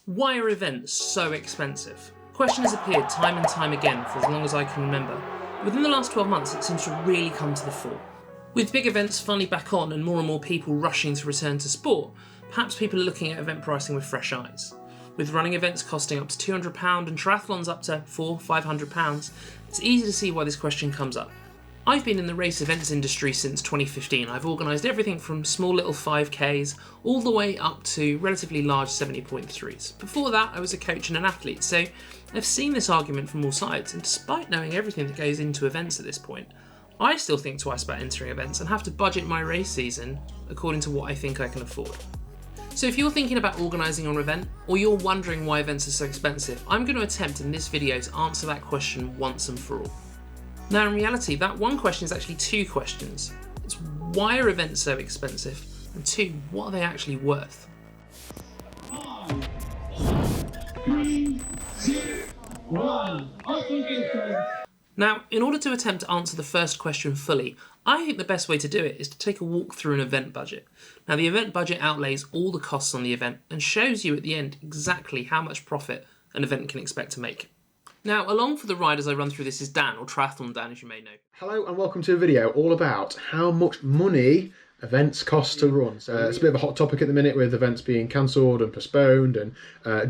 Why are events so expensive? The question has appeared time and time again for as long as I can remember. Within the last 12 months, it seems to really come to the fore. With big events finally back on and more people rushing to return to sport, perhaps people are looking at event pricing with fresh eyes. With running events costing up to £200 and triathlons up to £400-500, it's easy to see why this question comes up. I've been in the race events industry since 2015. I've organised everything from small little 5Ks all the way up to relatively large 70.3s. Before that, I was a coach and an athlete, so I've seen this argument from all sides, and despite knowing everything that goes into events at this point, I still think twice about entering events and have to budget my race season according to what I think I can afford. So if you're thinking about organising an event, or you're wondering why events are so expensive, I'm going to attempt in this video to answer that question once and for all. Now in reality, that one question is actually two questions. It's why are events so expensive? And two, what are they actually worth? 5, 3, 2, 1, Now, in order to attempt to answer the first question fully, I think the best way to do it is to take a walk through an event budget. Now, the event budget outlays all the costs on the event and shows you at the end exactly how much profit an event can expect to make. Now, along for the ride as I run through this is Dan, or TriathlonDan as you may know. Hello and welcome to a video all about how much money events cost to run. So it's a bit of a hot topic at the minute with events being cancelled and postponed and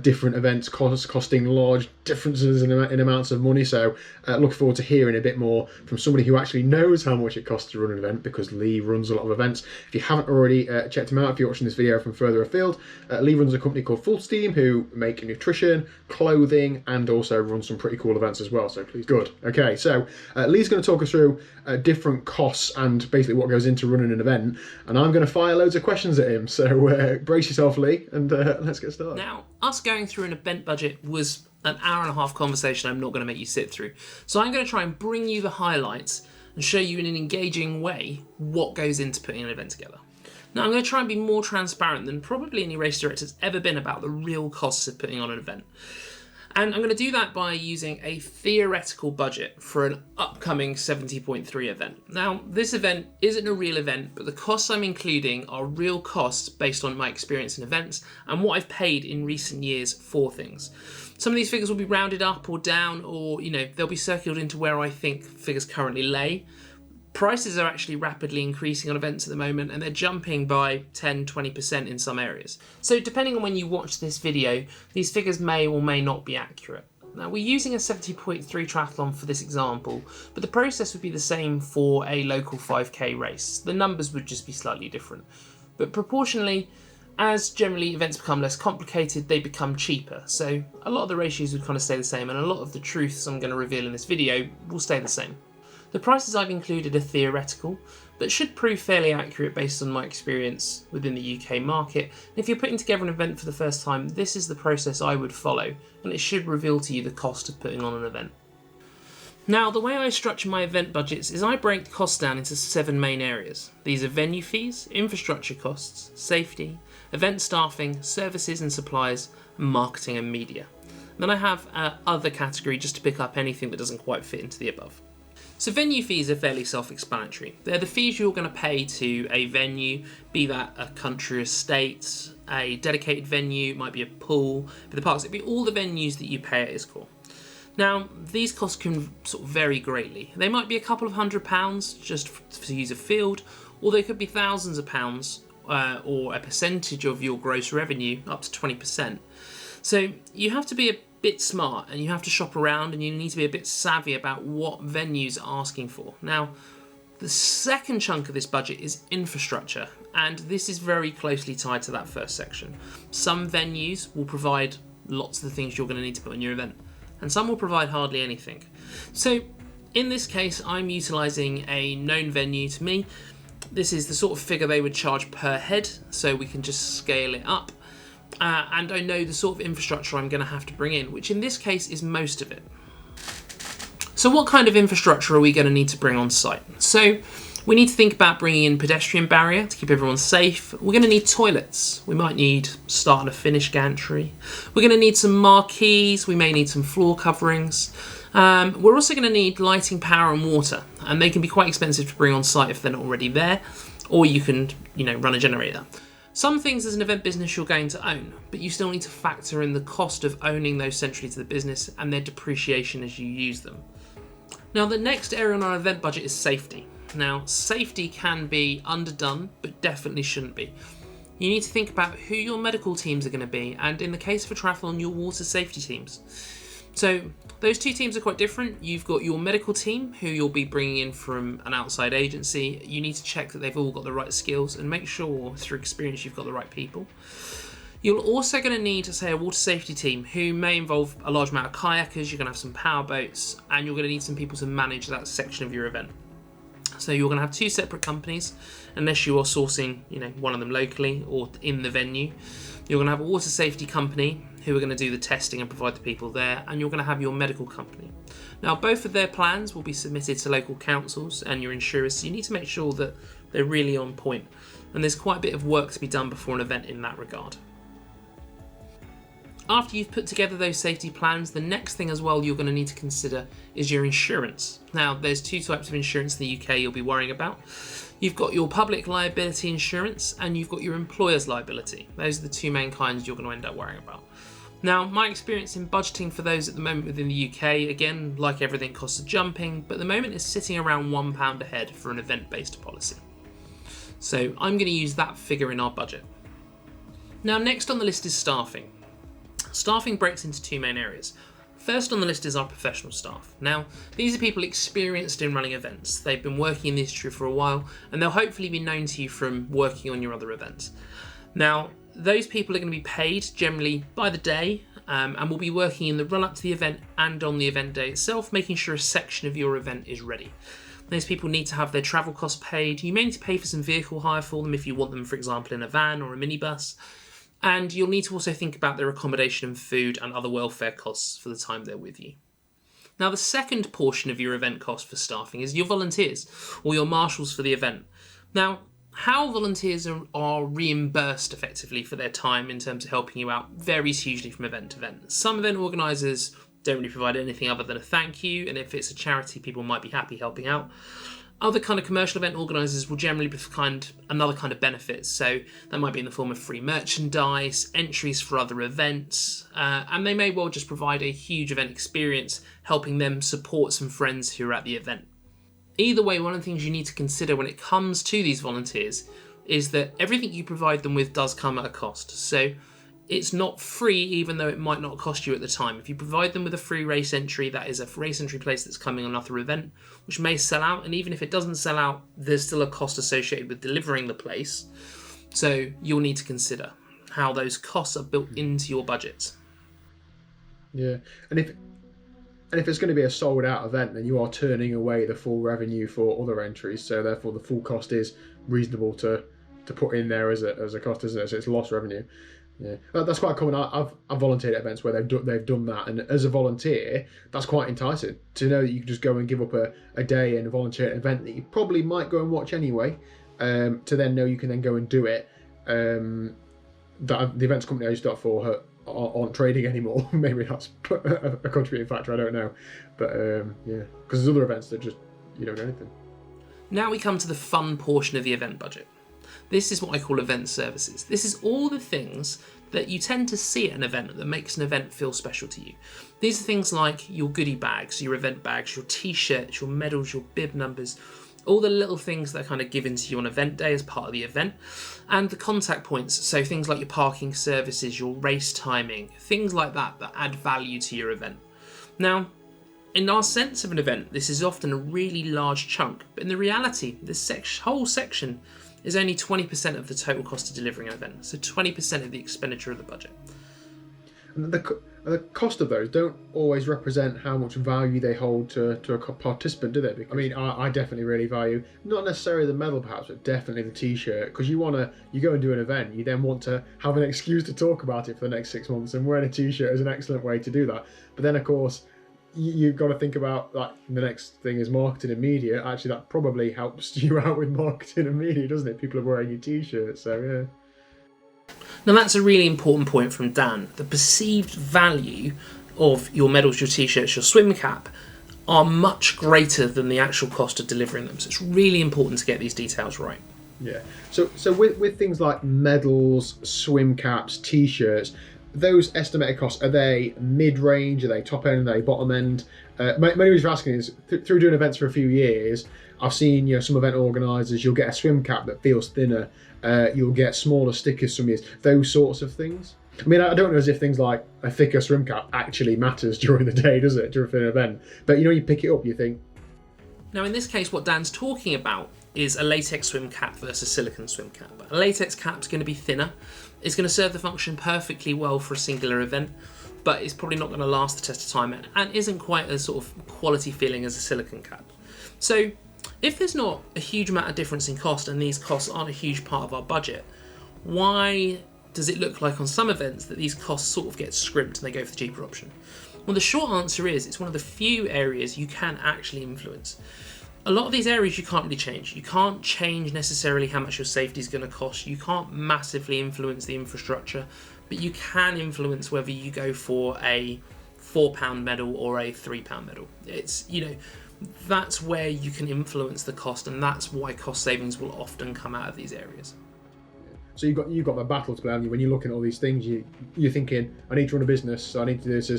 different events costing large differences in amounts of money. So look forward to hearing a bit more from somebody who actually knows how much it costs to run an event, because Lee runs a lot of events. If you haven't already checked him out, if you're watching this video from further afield, Lee runs a company called Full Steam who make nutrition, clothing, and also run some pretty cool events as well. So please, good. Okay, so Lee's going to talk us through different costs and basically what goes into running an event. And I'm going to fire loads of questions at him, so brace yourself, Lee, and let's get started. Now, us going through an event budget was an hour-and-a-half conversation I'm not going to make you sit through. So I'm going to try and bring you the highlights and show you in an engaging way what goes into putting an event together. Now, I'm going to try and be more transparent than probably any race director's ever been about the real costs of putting on an event. And I'm going to do that by using a theoretical budget for an upcoming 70.3 event. Now, this event isn't a real event, but the costs I'm including are real costs based on my experience in events and what I've paid in recent years for things. Some of these figures will be rounded up or down, or, they'll be circled into where I think figures currently lay. Prices are actually rapidly increasing on events at the moment, and they're jumping by 10-20% in some areas. So depending on when you watch this video, these figures may or may not be accurate. Now, we're using a 70.3 triathlon for this example, but the process would be the same for a local 5K race. The numbers would just be slightly different. But proportionally, as generally events become less complicated, they become cheaper. So a lot of the ratios would kind of stay the same, and a lot of the truths I'm going to reveal in this video will stay the same. The prices I've included are theoretical, but should prove fairly accurate based on my experience within the UK market. And if you're putting together an event for the first time, this is the process I would follow, and it should reveal to you the cost of putting on an event. Now, the way I structure my event budgets is I break the costs down into 7 main areas. These are venue fees, infrastructure costs, safety, event staffing, services and supplies, and marketing and media. Then I have other category just to pick up anything that doesn't quite fit into the above. So venue fees are fairly self-explanatory. They're the fees you're going to pay to a venue, be that a country estate, a dedicated venue, it might be a pool, for the parks, it'd be all the venues that you pay at ISCOR. Now, these costs can sort of vary greatly. They might be a couple of £100 just to use a field, or they could be thousands of pounds or a percentage of your gross revenue, up to 20%. So you have to be a bit smart, and you have to shop around, and you need to be a bit savvy about what venues are asking for. Now, the second chunk of this budget is infrastructure, and this is very closely tied to that first section. Some venues will provide lots of the things you're going to need to put in your event, and some will provide hardly anything. So in this case, I'm utilising a known venue to me. This is the sort of figure they would charge per head, so we can just scale it up. And I know the sort of infrastructure I'm going to have to bring in, which in this case is most of it. So what kind of infrastructure are we going to need to bring on site? So we need to think about bringing in pedestrian barrier to keep everyone safe. We're going to need toilets. We might need start and a finish gantry. We're going to need some marquees. We may need some floor coverings. We're also going to need lighting, power and water, and they can be quite expensive to bring on site if they're not already there, or you can run a generator. Some things as an event business you're going to own, but you still need to factor in the cost of owning those centrally to the business and their depreciation as you use them. Now, the next area on our event budget is safety. Now, safety can be underdone, but definitely shouldn't be. You need to think about who your medical teams are going to be, and in the case for triathlon, your water safety teams. So those two teams are quite different. You've got your medical team, who you'll be bringing in from an outside agency. You need to check that they've all got the right skills and make sure through experience you've got the right people. You're also going to need, say, a water safety team who may involve a large amount of kayakers. You're going to have some power boats, and you're going to need some people to manage that section of your event. So you're going to have two separate companies, unless you are sourcing, one of them locally or in the venue. You're going to have a water safety company who are going to do the testing and provide the people there, and you're going to have your medical company. Now, both of their plans will be submitted to local councils and your insurers, so you need to make sure that they're really on point. And there's quite a bit of work to be done before an event in that regard. After you've put together those safety plans, the next thing as well you're going to need to consider is your insurance. Now, there's two types of insurance in the UK you'll be worrying about. You've got your public liability insurance and you've got your employer's liability. Those are the two main kinds you're going to end up worrying about. Now, my experience in budgeting for those at the moment within the UK, again, like everything, costs are jumping, but at the moment is sitting around £1 a head for an event-based policy. So I'm going to use that figure in our budget. Now, next on the list is staffing. Staffing breaks into two main areas. First on the list is our professional staff. Now, these are people experienced in running events. They've been working in the industry for a while, and they'll hopefully be known to you from working on your other events. Now, those people are going to be paid generally by the day, and will be working in the run-up to the event and on the event day itself, making sure a section of your event is ready. Those people need to have their travel costs paid. You may need to pay for some vehicle hire for them if you want them, for example, in a van or a minibus. And you'll need to also think about their accommodation and food and other welfare costs for the time they're with you. Now, the second portion of your event cost for staffing is your volunteers, or your marshals for the event. Now, how volunteers are reimbursed effectively for their time in terms of helping you out varies hugely from event to event. Some event organisers don't really provide anything other than a thank you, and if it's a charity, people might be happy helping out. Other kind of commercial event organisers will generally provide another kind of benefits, so that might be in the form of free merchandise, entries for other events, and they may well just provide a huge event experience, helping them support some friends who are at the event. Either way, one of the things you need to consider when it comes to these volunteers is that everything you provide them with does come at a cost. So it's not free, even though it might not cost you at the time. If you provide them with a free race entry, that is a race entry place that's coming on another event, which may sell out. And even if it doesn't sell out, there's still a cost associated with delivering the place. So you'll need to consider how those costs are built into your budget. Yeah, and if it's going to be a sold out event, then you are turning away the full revenue for other entries. So therefore, the full cost is reasonable to put in there as a cost, isn't it? So it's lost revenue. Yeah, that's quite common. I've volunteered at events where they've done that, and as a volunteer, that's quite enticing to know that you can just go and give up a day and volunteer at an event that you probably might go and watch anyway. To then know you can then go and do it. The events company I used to work for aren't trading anymore. Maybe that's a contributing factor. I don't know, but yeah, because there's other events that just you don't get anything. Now we come to the fun portion of the event budget. This is what I call event services. This is all the things that you tend to see at an event that makes an event feel special to you. These are things like your goodie bags, your event bags, your t-shirts, your medals, your bib numbers, all the little things that are kind of given to you on event day as part of the event, and the contact points, so things like your parking services, your race timing, things like that add value to your event. Now, in our sense of an event, this is often a really large chunk, but in the reality, this whole section is only 20% of the total cost of delivering an event, so 20% of the expenditure of the budget. And the cost of those don't always represent how much value they hold to a participant, do they? Because, I mean, I definitely really value, not necessarily the medal perhaps, but definitely the t-shirt, because you go and do an event, you then want to have an excuse to talk about it for the next 6 months, and wearing a t-shirt is an excellent way to do that. But then, of course, you've got to think about like the next thing is marketing and media. Actually, that probably helps you out with marketing and media, doesn't it? People are wearing your t-shirts, so yeah. Now that's a really important point from Dan. The perceived value of your medals, your t-shirts, your swim cap are much greater than the actual cost of delivering them. So it's really important to get these details right. Yeah. So with things like medals, swim caps, t-shirts, those estimated costs, are they mid-range? Are they top end? Are they bottom end? My reason for asking is through doing events for a few years, I've seen some event organisers. You'll get a swim cap that feels thinner. You'll get smaller stickers some years. Those sorts of things. I mean, I don't know as if things like a thicker swim cap actually matters during the day, does it? During an event, but you pick it up, you think. Now, in this case, what Dan's talking about is a latex swim cap versus silicone swim cap. A latex cap's going to be thinner. It's going to serve the function perfectly well for a singular event, but it's probably not going to last the test of time and isn't quite as sort of quality feeling as a silicone cap. So if there's not a huge amount of difference in cost and these costs aren't a huge part of our budget, why does it look like on some events that these costs sort of get scrimped and they go for the cheaper option? Well, the short answer is it's one of the few areas you can actually influence. A lot of these areas you can't really change. You can't change necessarily how much your safety is going to cost. You can't massively influence the infrastructure, but you can influence whether you go for a £4 medal or a £3 medal. It's, that's where you can influence the cost, and that's why cost savings will often come out of these areas. So you've got the battle to play, haven't you? When you're looking at all these things, you're thinking, I need to run a business, so I need to do this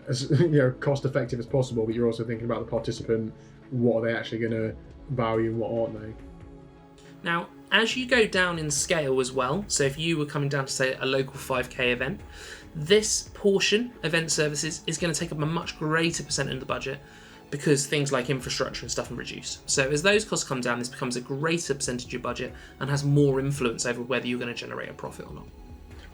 as cost effective as possible. But you're also thinking about the participant. What are they actually going to value and what aren't they? Now, as you go down in scale as well, so if you were coming down to, say, a local 5k event, this portion, event services, is going to take up a much greater percent of the budget because things like infrastructure and stuff are reduced. So as those costs come down, this becomes a greater percentage of your budget and has more influence over whether you're going to generate a profit or not.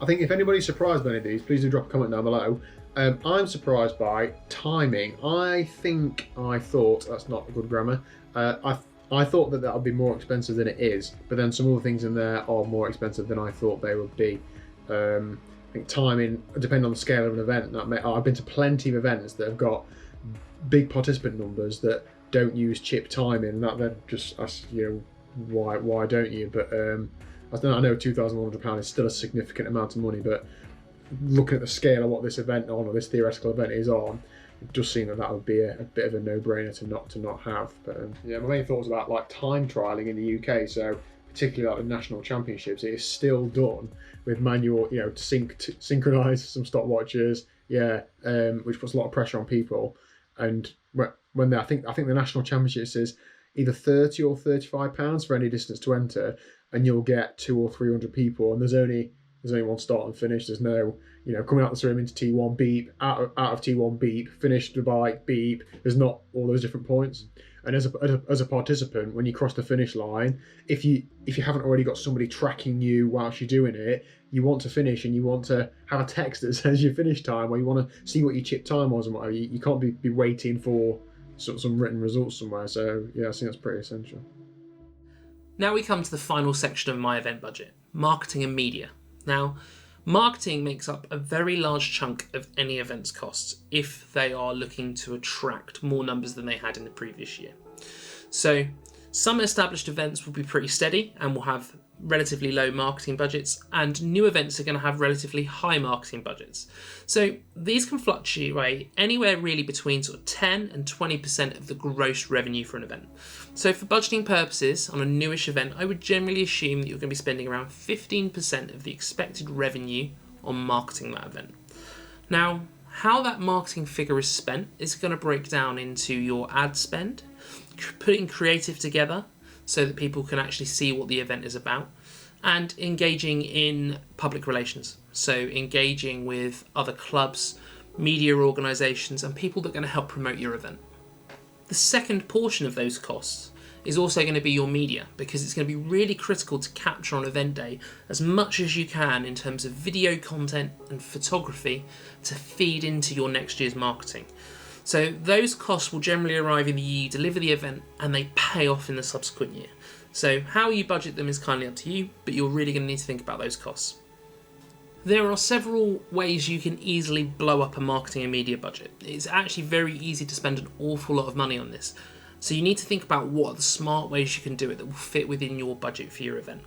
I think if anybody's surprised by any of these, please do drop a comment down below. I'm surprised by timing. I thought, that's not good grammar, I thought that would be more expensive than it is, but then some other things in there are more expensive than I thought they would be. I think timing, depending on the scale of an event, I've been to plenty of events that have got big participant numbers that don't use chip timing, and that then just asks, why don't you? But I know £2,100 is still a significant amount of money, but looking at the scale of what this event on, or this theoretical event is on, it does seem that would be a bit of a no-brainer to not have. But my main thought was about like time trialing in the UK. So particularly like the national championships, it is still done with manual, to synchronise some stopwatches, which puts a lot of pressure on people. And when I think the national championships is either £30 or £35 for any distance to enter, and you'll get 200 or 300 people, and there's only one start and finish. There's no, coming out the swim into T1 beep, out of T1 beep, finish the bike beep. There's not all those different points. And as a participant, when you cross the finish line, if you haven't already got somebody tracking you whilst you're doing it, you want to finish and you want to have a text that says your finish time, or you want to see what your chip time was and whatever. You can't be waiting for some written results somewhere. So I think that's pretty essential. Now we come to the final section of my event budget: marketing and media. Now, marketing makes up a very large chunk of any event's costs if they are looking to attract more numbers than they had in the previous year. So some established events will be pretty steady and will have relatively low marketing budgets, and new events are going to have relatively high marketing budgets. So these can fluctuate anywhere really between sort of 10 and 20% of the gross revenue for an event. So for budgeting purposes, on a newish event, I would generally assume that you're going to be spending around 15% of the expected revenue on marketing that event. Now, how that marketing figure is spent is going to break down into your ad spend, putting creative together so that people can actually see what the event is about, and engaging in public relations. So engaging with other clubs, media organisations, and people that are going to help promote your event. The second portion of those costs is also going to be your media, because it's going to be really critical to capture on event day as much as you can in terms of video content and photography to feed into your next year's marketing. So those costs will generally arrive in the year you deliver the event, and they pay off in the subsequent year. So how you budget them is kindly up to you, but you're really going to need to think about those costs. There are several ways you can easily blow up a marketing and media budget. It's actually very easy to spend an awful lot of money on this. So you need to think about what are the smart ways you can do it that will fit within your budget for your event.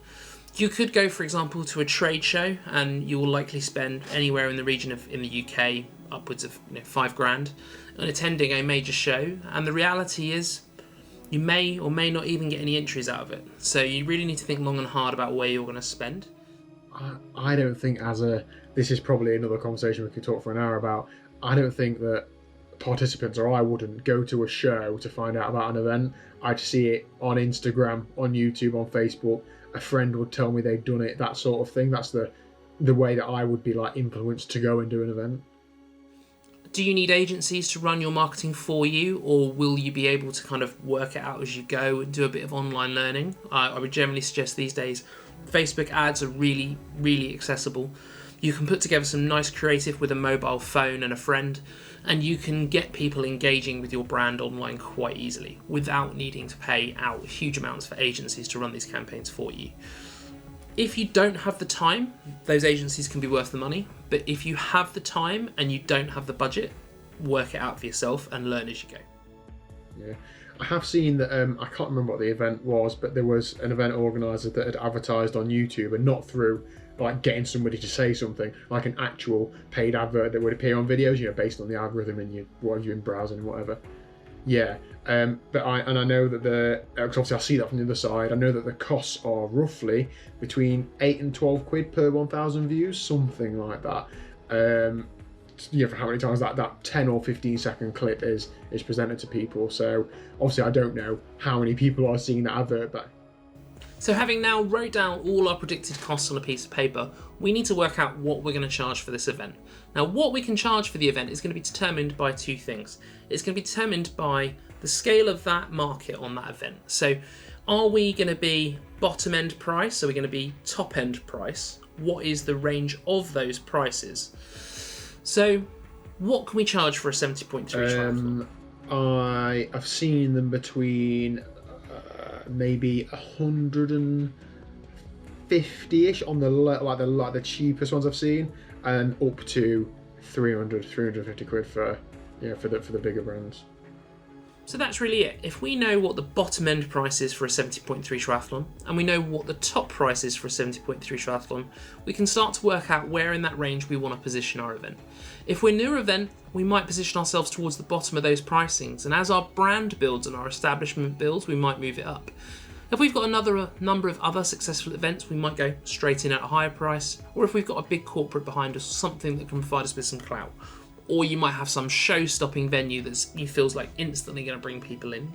You could go, for example, to a trade show, and you will likely spend anywhere in the region of, in the UK, upwards of $5,000 on attending a major show. And the reality is, you may or may not even get any entries out of it. So you really need to think long and hard about where you're going to spend. I don't think this is probably another conversation we could talk for an hour about. I don't think that participants, or I wouldn't, go to a show to find out about an event. I'd see it on Instagram, on YouTube, on Facebook. A friend would tell me they'd done it, that sort of thing. That's the way that I would be like influenced to go and do an event. Do you need agencies to run your marketing for you, or will you be able to kind of work it out as you go and do a bit of online learning? I would generally suggest these days Facebook ads are really, really accessible. You can put together some nice creative with a mobile phone and a friend, and you can get people engaging with your brand online quite easily without needing to pay out huge amounts for agencies to run these campaigns for you. If you don't have the time, those agencies can be worth the money. But if you have the time and you don't have the budget, work it out for yourself and learn as you go. Yeah, I have seen that. I can't remember what the event was, but there was an event organizer that had advertised on YouTube, and not through like getting somebody to say something, like an actual paid advert that would appear on videos, based on the algorithm and what you're in browsing and whatever. Yeah, but I know that because obviously I see that from the other side. I know that the costs are roughly between 8 and 12 quid per 1,000 views, something like that. For how many times that 10 or 15 second clip is presented to people. So obviously I don't know how many people are seeing that advert, but. So having now wrote down all our predicted costs on a piece of paper, we need to work out what we're going to charge for this event. Now, what we can charge for the event is going to be determined by two things. It's going to be determined by the scale of that market on that event. So are we going to be bottom end price? Are we going to be top end price? What is the range of those prices? So what can we charge for a 70.3 triathlon? I've seen them between maybe 150-ish on the cheapest ones I've seen, and up to 350 quid for the bigger brands. So that's really it. If we know what the bottom end price is for a 70.3 triathlon, and we know what the top price is for a 70.3 triathlon, we can start to work out where in that range we want to position our event. If we're a newer event, we might position ourselves towards the bottom of those pricings, and as our brand builds and our establishment builds, we might move it up. If we've got another number of other successful events, we might go straight in at a higher price, or if we've got a big corporate behind us, something that can provide us with some clout. Or you might have some show-stopping venue that you feels like instantly going to bring people in.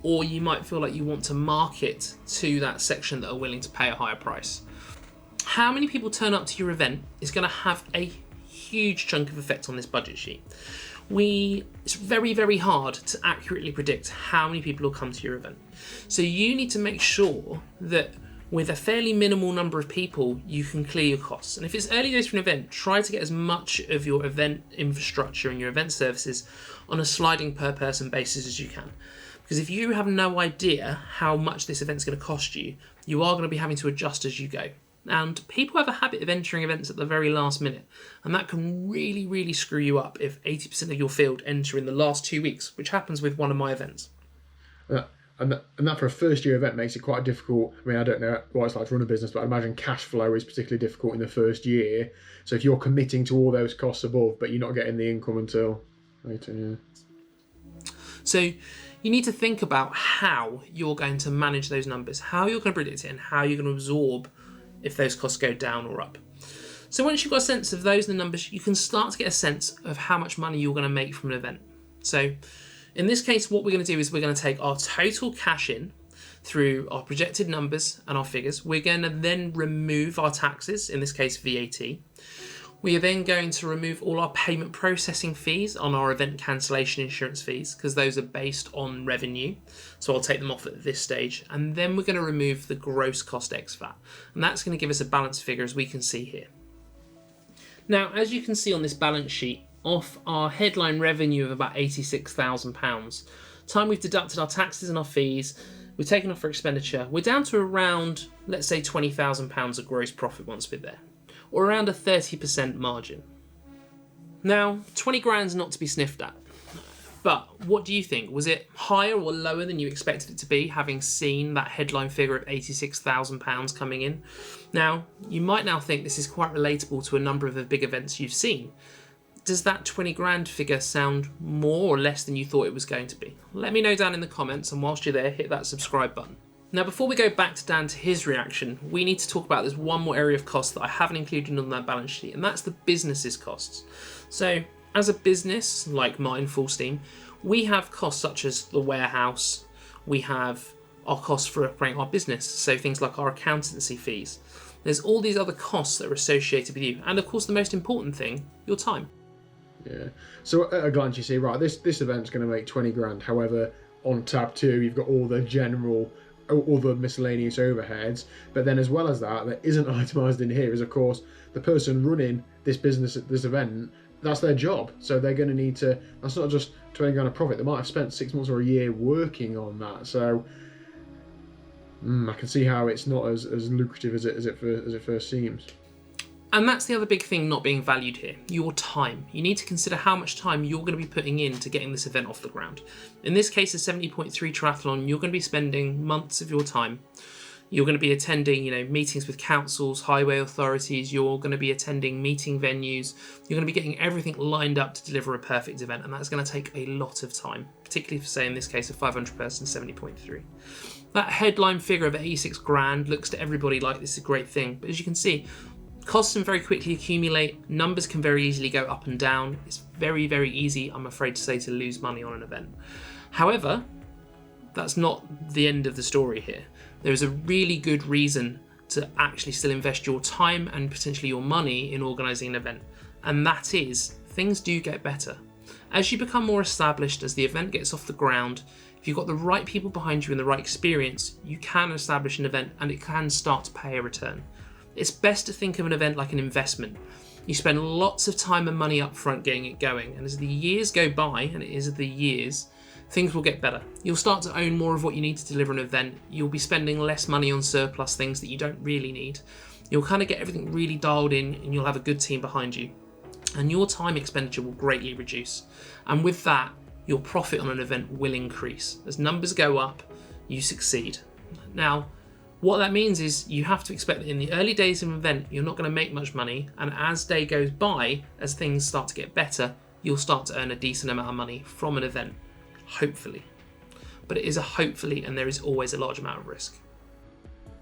Or you might feel like you want to market to that section that are willing to pay a higher price. How many people turn up to your event is going to have a huge chunk of effect on this budget sheet. It's very, very hard to accurately predict how many people will come to your event. So you need to make sure that with a fairly minimal number of people, you can clear your costs. And if it's early days for an event, try to get as much of your event infrastructure and your event services on a sliding per person basis as you can. Because if you have no idea how much this event's going to cost you, you are going to be having to adjust as you go. And people have a habit of entering events at the very last minute. And that can really, really screw you up if 80% of your field enter in the last 2 weeks, which happens with one of my events. And that for a first year event makes it quite difficult. I mean, I don't know what it's like to run a business, but I imagine cash flow is particularly difficult in the first year. So if you're committing to all those costs above, but you're not getting the income until later, yeah. So you need to think about how you're going to manage those numbers, how you're going to predict it, and how you're going to absorb if those costs go down or up. So once you've got a sense of those and the numbers, you can start to get a sense of how much money you're going to make from an event. So in this case, what we're going to do is we're going to take our total cash in through our projected numbers and our figures. We're going to then remove our taxes, in this case VAT. We are then going to remove all our payment processing fees on our event cancellation insurance fees, because those are based on revenue. So I'll take them off at this stage. And then we're going to remove the gross cost ex VAT. And that's going to give us a balanced figure, as we can see here. Now, as you can see on this balance sheet, off our headline revenue of about £86,000, time we've deducted our taxes and our fees, we've taken off our expenditure, we're down to around, let's say, £20,000 of gross profit once we're there, or around a 30% margin. Now, 20 grand's not to be sniffed at, but what do you think? Was it higher or lower than you expected it to be, having seen that headline figure of £86,000 coming in? Now, you might now think this is quite relatable to a number of the big events you've seen. does that 20 grand figure sound more or less than you thought it was going to be? Let me know down in the comments, and whilst you're there, hit that subscribe button. Now, before we go back to Dan to his reaction, we need to talk about this one more area of cost that I haven't included on that balance sheet, and that's the business's costs. So, as a business, like mine, Full Steam, we have costs such as the warehouse, we have our costs for operating our business, so things like our accountancy fees. There's all these other costs that are associated with you, and of course the most important thing, your time. Yeah. So at a glance you see, right, this event's going to make 20 grand. However, on tab 2 you've got all the general, all the miscellaneous overheads. But then as well as that, that isn't itemised in here is of course the person running this business at this event. That's their job. So they're going to need to, that's not just 20 grand of profit. They might have spent 6 months or a year working on that. So I can see how it's not as lucrative as it first seems. And that's the other big thing not being valued here, your time. You need to consider how much time you're going to be putting in to getting this event off the ground. In this case, a 70.3 triathlon, you're going to be spending months of your time. You're going to be attending, meetings with councils, highway authorities. You're going to be attending meeting venues. You're going to be getting everything lined up to deliver a perfect event, and that's going to take a lot of time, particularly for, say, in this case, a 500 person 70.3. That headline figure of 86 grand looks to everybody like this is a great thing, but as you can see, costs can very quickly accumulate, numbers can very easily go up and down. It's very, very easy, I'm afraid to say, to lose money on an event. However, that's not the end of the story here. There is a really good reason to actually still invest your time and potentially your money in organising an event, and that is things do get better. As you become more established, as the event gets off the ground, if you've got the right people behind you and the right experience, you can establish an event and it can start to pay a return. It's best to think of an event like an investment. You spend lots of time and money up front getting it going, and as the years go by, and it is the years, things will get better. You'll start to own more of what you need to deliver an event. You'll be spending less money on surplus things that you don't really need. You'll kind of get everything really dialed in, and you'll have a good team behind you. And your time expenditure will greatly reduce. And with that, your profit on an event will increase. As numbers go up, you succeed. Now, what that means is you have to expect that in the early days of an event, you're not going to make much money. And as day goes by, as things start to get better, you'll start to earn a decent amount of money from an event. Hopefully. But it is a hopefully, and there is always a large amount of risk.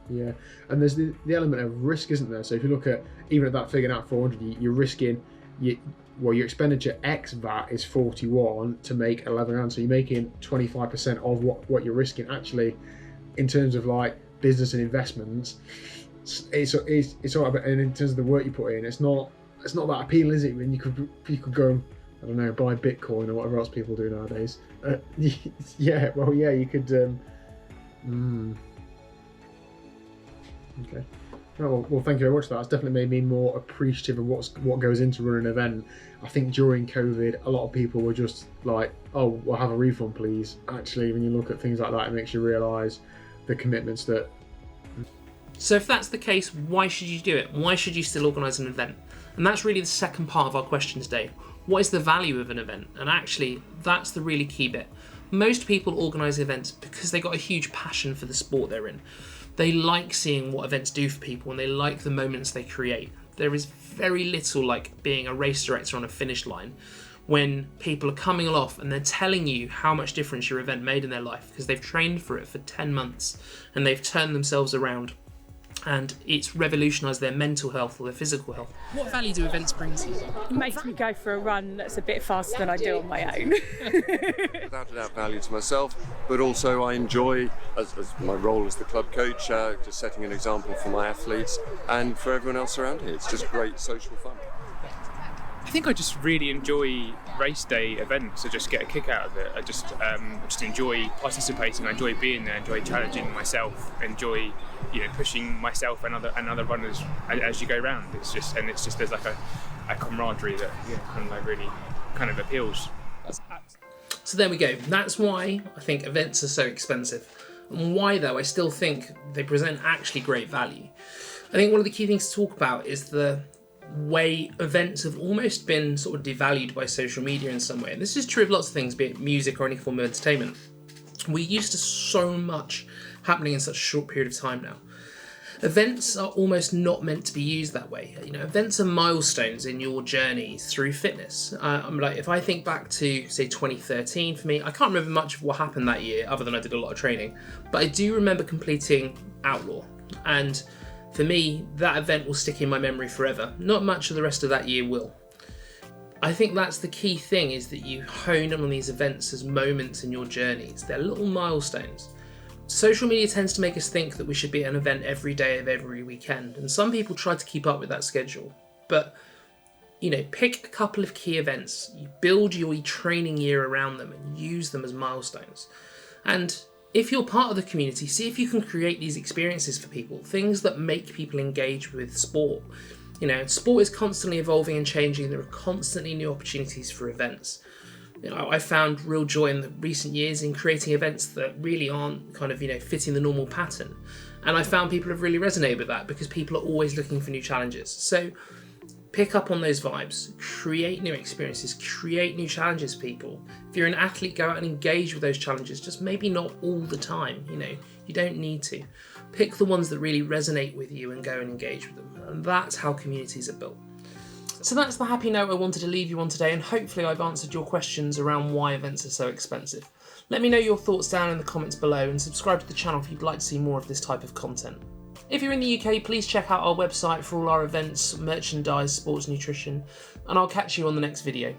Yeah, and there's the element of risk, isn't there? So if you look at, even at that figure out 400, you're risking, your expenditure X VAT is 41 to make 11 grand. So you're making 25% of what you're risking. Actually, in terms of like business and investments, it's all right, and in terms of the work you put in, it's not that appealing, is it? I mean, you could go and, I don't know, buy Bitcoin or whatever else people do nowadays. Yeah, well, yeah, you could. Okay. Well, thank you very much for that. It's definitely made me more appreciative of what goes into running an event. I think during COVID, a lot of people were just like, "Oh, we'll have a refund, please." Actually, when you look at things like that, it makes you realise the commitments that. So if that's the case, why should you do it? Why should you still organise an event? And that's really the second part of our question today. What is the value of an event? And actually, that's the really key bit. Most people organise events because they got a huge passion for the sport they're in. They like seeing what events do for people, and they like the moments they create. There is very little like being a race director on a finish line when people are coming off and they're telling you how much difference your event made in their life because they've trained for it for 10 months and they've turned themselves around. And it's revolutionised their mental health or their physical health. What value do events bring to you? It makes me go for a run that's a bit faster than I do on my own. Without a doubt, value to myself, but also I enjoy, as my role as the club coach, just setting an example for my athletes and for everyone else around here. It's just great social fun. I think I just really enjoy race day events. I just get a kick out of it. I just enjoy participating. I enjoy being there. I enjoy challenging myself. Enjoy, pushing myself and other runners as you go round. It's just there's like a camaraderie that really appeals. So there we go. That's why I think events are so expensive, and why though I still think they present actually great value. I think one of the key things to talk about is the way events have almost been sort of devalued by social media in some way. And this is true of lots of things, be it music or any form of entertainment. We're used to so much happening in such a short period of time now. Events are almost not meant to be used that way. You know, events are milestones in your journey through fitness. Like, if I think back to, say, 2013 for me, I can't remember much of what happened that year other than I did a lot of training, but I do remember completing Outlaw. And for me, that event will stick in my memory forever. Not much of the rest of that year will. I think that's the key thing, is that you hone in on these events as moments in your journeys. They're little milestones. Social media tends to make us think that we should be at an event every day of every weekend, and some people try to keep up with that schedule. But, you know, pick a couple of key events, you build your training year around them and use them as milestones. And if you're part of the community, see if you can create these experiences for people, things that make people engage with sport. You know, sport is constantly evolving and changing. There are constantly new opportunities for events. You know, I found real joy in the recent years in creating events that really aren't kind of, you know, fitting the normal pattern. And I found people have really resonated with that because people are always looking for new challenges. So pick up on those vibes, create new experiences, create new challenges for people. If you're an athlete, go out and engage with those challenges, just maybe not all the time, you know, you don't need to. Pick the ones that really resonate with you and go and engage with them. And that's how communities are built. So that's the happy note I wanted to leave you on today, and hopefully I've answered your questions around why events are so expensive. Let me know your thoughts down in the comments below, and subscribe to the channel if you'd like to see more of this type of content. If you're in the UK, please check out our website for all our events, merchandise, sports nutrition, and I'll catch you on the next video.